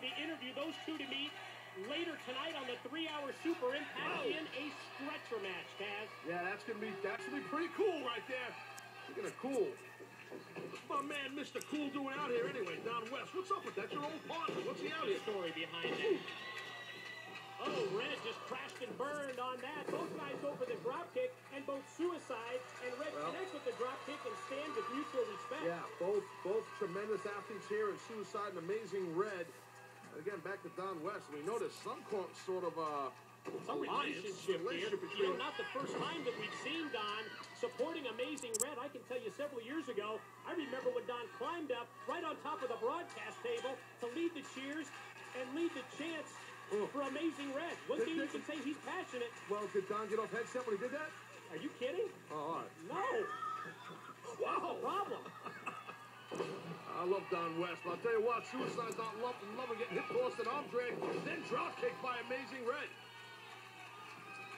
the interview. Those two to meet later tonight on the 3-hour Super Impact in a stretcher match, Taz. Yeah, that's gonna be pretty cool right there. Speaking of cool, what's my man Mr. Cool doing out here anyway? Don West, what's up with that? Your old partner. What's he out here? Story behind it. Oh, Red just crashed and burned on that. Both guys go for the drop kick, and both Suicide and Red connects with the drop kick and stand with mutual respect. Yeah, both tremendous athletes here, and Suicide and Amazing Red. And again, back to Don West. We noticed some sort of some relationship here. You know, not the first time that we've seen Don supporting Amazing Red. I can tell you several years ago, I remember when Don climbed up right on top of the broadcast table to lead the cheers and lead the chants for Amazing Red. One thing you can say, he's passionate. Well, did Don get off headset when he did that? Are you kidding? Oh, all right. No. What's the problem? I love Don West, but I'll tell you what, Suicide's not loving getting hit past an arm drag, then drop kick by Amazing Red.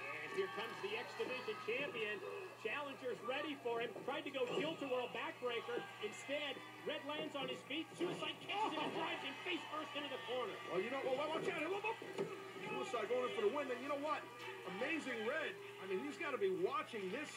And here comes the X Division champion. Challenger's ready for him. Tried to go Tilt-A-Whirl backbreaker. Instead, Red lands on his feet. Suicide catches him and drives him face first into the corner. Well, you know what? Watch out. Suicide going in for the win. And you know what? Amazing Red. I mean, he's got to be watching this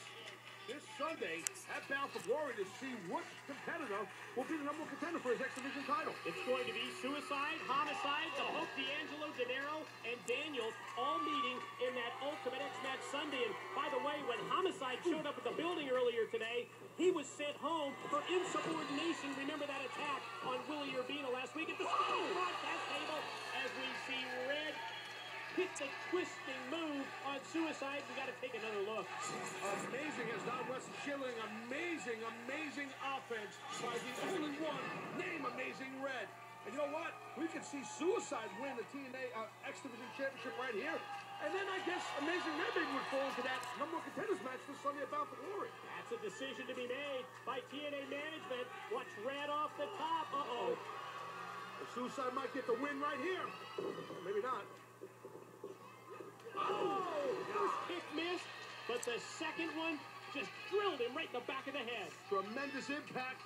Sunday at Bound for Glory to see what competitor will be the number one contender for his X Division title. It's going to be Suicide, Homicide, the Pope D'Angelo, De Niro, and Daniels all meeting in that Ultimate X Match Sunday. And by the way, when Homicide showed up at the building earlier today, he was sent home for insubordination. Remember that attack on Willie Urbina last week at the broadcast table as we see Red hit the twisting move on Suicide. We got to take another look. Amazing as Don West is shilling. Amazing offense by the only one named Amazing Red. And you know what? We could see Suicide win the TNA X Division Championship right here. And then I guess Amazing Red maybe would fall into that number one contenders match this Sunday at Bound for Glory. That's a decision to be made by TNA management. Watch Red off the top. Uh-oh. Suicide might get the win right here. Maybe not. Oh, first kick missed, but the second one just drilled him right in the back of the head. Tremendous impact.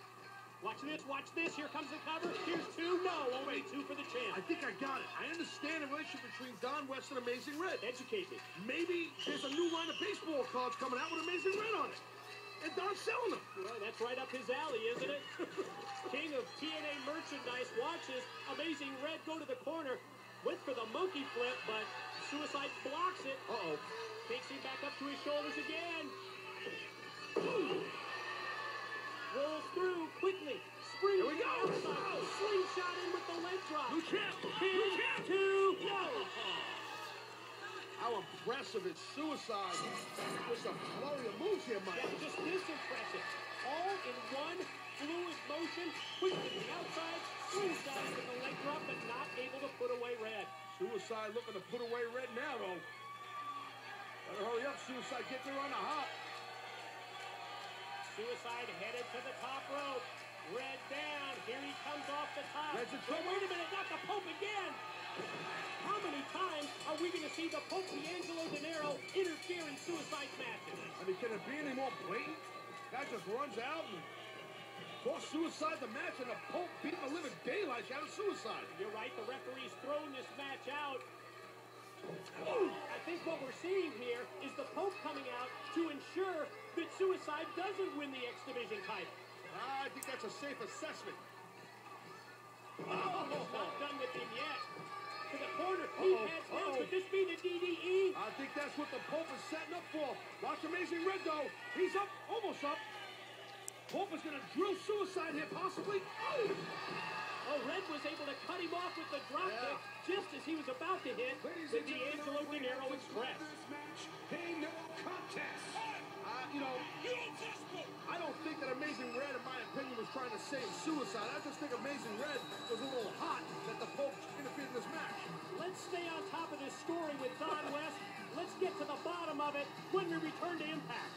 Watch this. Here comes the cover. Here's two. No, only two for the champ. I think I got it. I understand the relationship between Don West and Amazing Red. Educate me. Maybe there's a new line of baseball cards coming out with Amazing Red on it. And Don's selling them. Well, that's right up his alley, isn't it? King of TNA merchandise watches Amazing Red go to the corner. Went for the monkey flip, but Suicide blocks it. Uh-oh. Takes him back up to his shoulders again. Ooh. Rolls through quickly. Springs Here we go. outside. Slingshot in with the leg drop. New champ. Two. No. How impressive is Suicide with some flurry of moves here, Mike. Yeah, just this impressive. All in one fluid motion. Quick to the outside. Slingshot in with the leg drop, but not able to put away Red. Suicide looking to put away Red now, though. Better hurry up, Suicide. Get there on the hop. Suicide headed to the top rope. Red down. Here he comes off the top. Red's in trouble. Wait a minute, not the Pope again. How many times are we going to see the Pope D'Angelo De Niro interfere in Suicide's matches? I mean, can it be any more blatant? Guy just runs out and cost Suicide the match, and the Pope beat the living daylights out of Suicide. You're right, the referee's thrown this match out. I think what we're seeing here is the Pope coming out to ensure that Suicide doesn't win the X Division title. I think that's a safe assessment. Oh, he's not done with him yet. To the corner, he heads down. Could this be the DDE? I think that's what the Pope is setting up for. Watch Amazing Red, though. He's up, almost up. Pope is going to drill Suicide here, possibly. Oh, Red was able to cut him off with the drop kick just as he was about to hit the D'Angelo De Niro Express. No contest. You know, I don't think that Amazing Red, in my opinion, was trying to save Suicide. I just think Amazing Red was a little hot that the Pope interfered in this match. Let's stay on top of this story with Don West. Let's get to the bottom of it when we return to Impact.